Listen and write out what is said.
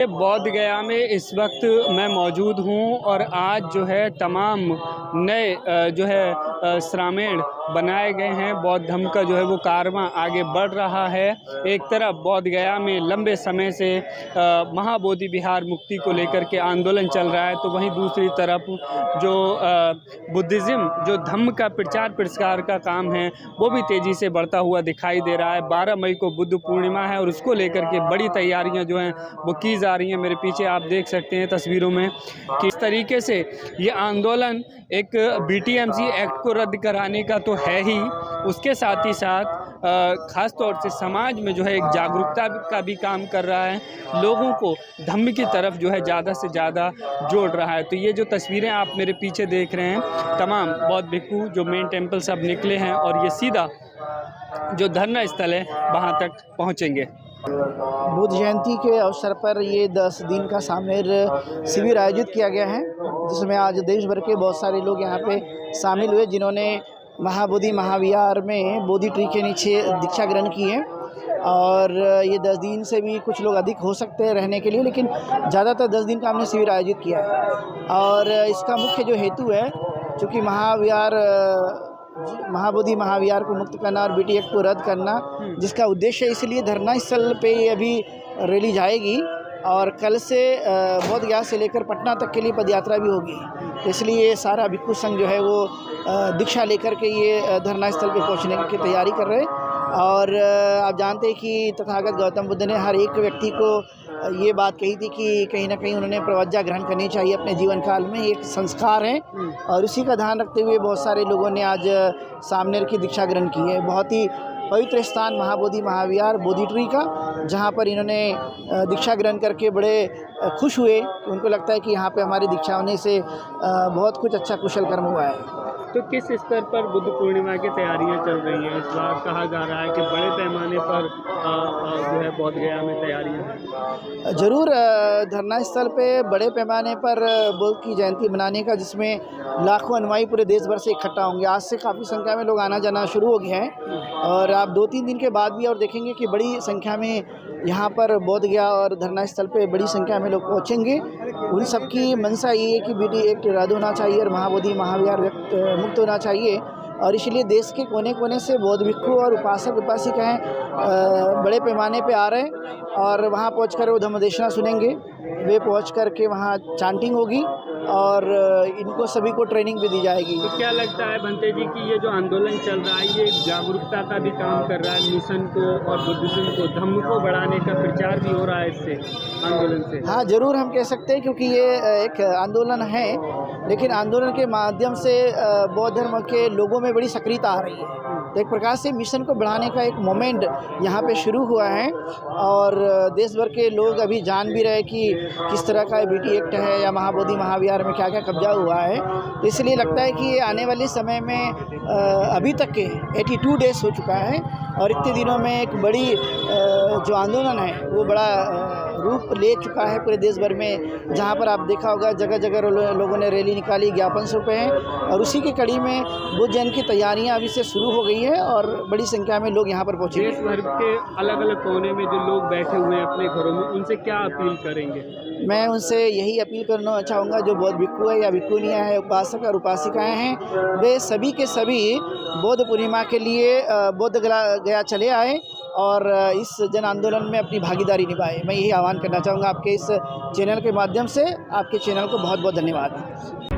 बौद्ध गया में इस वक्त मैं मौजूद हूँ और आज जो है तमाम नए जो है श्रामेण बनाए गए हैं। बौद्ध धर्म का जो है वो कारवां आगे बढ़ रहा है। एक तरफ बौद्ध गया में लंबे समय से महाबोधि विहार मुक्ति को लेकर के आंदोलन चल रहा है, तो वहीं दूसरी तरफ जो बुद्धिज़्म जो धम्म का प्रचार प्रसार का काम है वो भी तेज़ी से बढ़ता हुआ दिखाई दे रहा है। 12 मई को बुद्ध पूर्णिमा है और उसको लेकर के बड़ी तैयारियां जो हैं वो की जा रही हैं। मेरे पीछे आप देख सकते हैं तस्वीरों में कि इस तरीके से ये आंदोलन एक बीटीएमसी एक्ट को रद्द कराने का तो है ही, उसके साथ ही साथ ख़ास तौर से समाज में जो है एक जागरूकता का भी काम कर रहा है, लोगों को धम्म की तरफ जो है ज़्यादा से ज़्यादा जोड़ रहा है। तो ये जो तस्वीरें आप मेरे पीछे देख रहे हैं, तमाम बौद्ध भिक्खु जो मेन टेम्पल से अब निकले हैं और ये सीधा जो धरना स्थल है वहाँ तक पहुँचेंगे। बुद्ध जयंती के अवसर पर ये 10 दिन का सामूहिक शिविर आयोजित किया गया है, जिसमें आज देश भर के बहुत सारे लोग यहाँ पे शामिल हुए, जिन्होंने महाबोधि महाविहार में बोधि ट्री के नीचे दीक्षा ग्रहण की है। और ये 10 दिन से भी कुछ लोग अधिक हो सकते हैं रहने के लिए, लेकिन ज़्यादातर 10 दिन का हमने शिविर आयोजित किया है। और इसका मुख्य जो हेतु है, चूँकि महाबोधि महाविहार को मुक्त करना और बीटी एक्ट को रद्द करना, जिसका उद्देश्य है, इसलिए धरना स्थल पे ये अभी रैली जाएगी और कल से बौद्ध गया से लेकर पटना तक के लिए पदयात्रा भी होगी। तो इसलिए सारा भिक्खु संघ जो है वो दीक्षा लेकर के ये धरना स्थल पे पहुंचने की तैयारी कर रहे हैं। और आप जानते हैं कि तथागत गौतम बुद्ध ने हर एक व्यक्ति को ये बात कही थी कि कहीं ना कहीं उन्होंने प्रवज्जा ग्रहण करनी चाहिए अपने जीवन काल में, एक संस्कार है। और उसी का ध्यान रखते हुए बहुत सारे लोगों ने आज सामनेर की दीक्षा ग्रहण की है। बहुत ही पवित्र स्थान महाबोधि महाविहार बोधि ट्री का, जहाँ पर इन्होंने दीक्षा ग्रहण करके बड़े खुश हुए। उनको लगता है कि यहाँ पे हमारी दीक्षा होने से बहुत कुछ अच्छा कुशल कर्म हुआ है। तो किस स्तर पर बुद्ध पूर्णिमा की तैयारियां चल रही हैं? इस बार कहा जा रहा है कि बड़े पैमाने पर जो है बौद्ध गया में तैयारियां हैं। ज़रूर धरना स्थल पे बड़े पैमाने पर बुद्ध की जयंती मनाने का, जिसमें लाखों अनुयायी पूरे देश भर से इकट्ठा होंगे। आज से काफ़ी संख्या में लोग आना जाना शुरू हो गए हैं और आप 2-3 दिन के बाद भी और देखेंगे कि बड़ी संख्या में यहाँ पर बौद्ध गया और धरना स्थल पे बड़ी संख्या में लोग पहुँचेंगे। उन सबकी मंशा ये है कि बीटी एक्ट रद्द होना चाहिए और महाबोधि महाविहार मुक्त होना चाहिए। और इसलिए देश के कोने कोने से बौद्ध भिक्खु और उपासक उपासिकाएँ बड़े पैमाने पे आ रहे हैं और वहाँ पहुंचकर वो धम्मदेशना सुनेंगे। वे पहुंच कर के वहाँ चांटिंग होगी और इनको सभी को ट्रेनिंग भी दी जाएगी। तो क्या लगता है भंते जी कि ये जो आंदोलन चल रहा है ये जागरूकता का भी काम कर रहा है, मिशन को और बुद्धिज्म को धम्म को बढ़ाने का प्रचार भी हो रहा है इससे आंदोलन से? हाँ, ज़रूर हम कह सकते हैं, क्योंकि ये एक आंदोलन है, लेकिन आंदोलन के माध्यम से बौद्ध धर्म के लोगों में बड़ी सक्रियता आ रही है। तो एक प्रकार से मिशन को बढ़ाने का एक मोमेंट यहाँ पे शुरू हुआ है और देश भर के लोग अभी जान भी रहे कि किस तरह का बीटी एक्ट है या महाबोधि महाविहार में क्या क्या कब्जा हुआ है। तो इसलिए लगता है कि ये आने वाले समय में अभी तक के 82 डेज हो चुका है और इतने दिनों में एक बड़ी जो आंदोलन है वो बड़ा रूप ले चुका है पूरे देश भर में। जहाँ पर आप देखा होगा जगह जगह लोगों ने रैली निकाली, ज्ञापन सौंपे हैं और उसी की कड़ी में बुद्ध जयंती की तैयारियाँ अभी से शुरू हो गई है और बड़ी संख्या में लोग यहाँ पर पहुँचे। देश भर के अलग अलग कोने में जो लोग बैठे हुए हैं अपने घरों में, उनसे क्या अपील करेंगे? मैं उनसे यही अपील करना चाहूँगा, जो बौद्ध भिक्खु है या भिक्खुनियाँ हैं, उपासक और उपासिकाएँ हैं, वे सभी के सभी बौद्ध पूर्णिमा के लिए बौद्ध गया चले आए और इस जन आंदोलन में अपनी भागीदारी निभाए। मैं यही आह्वान करना चाहूँगा आपके इस चैनल के माध्यम से। आपके चैनल को बहुत बहुत धन्यवाद।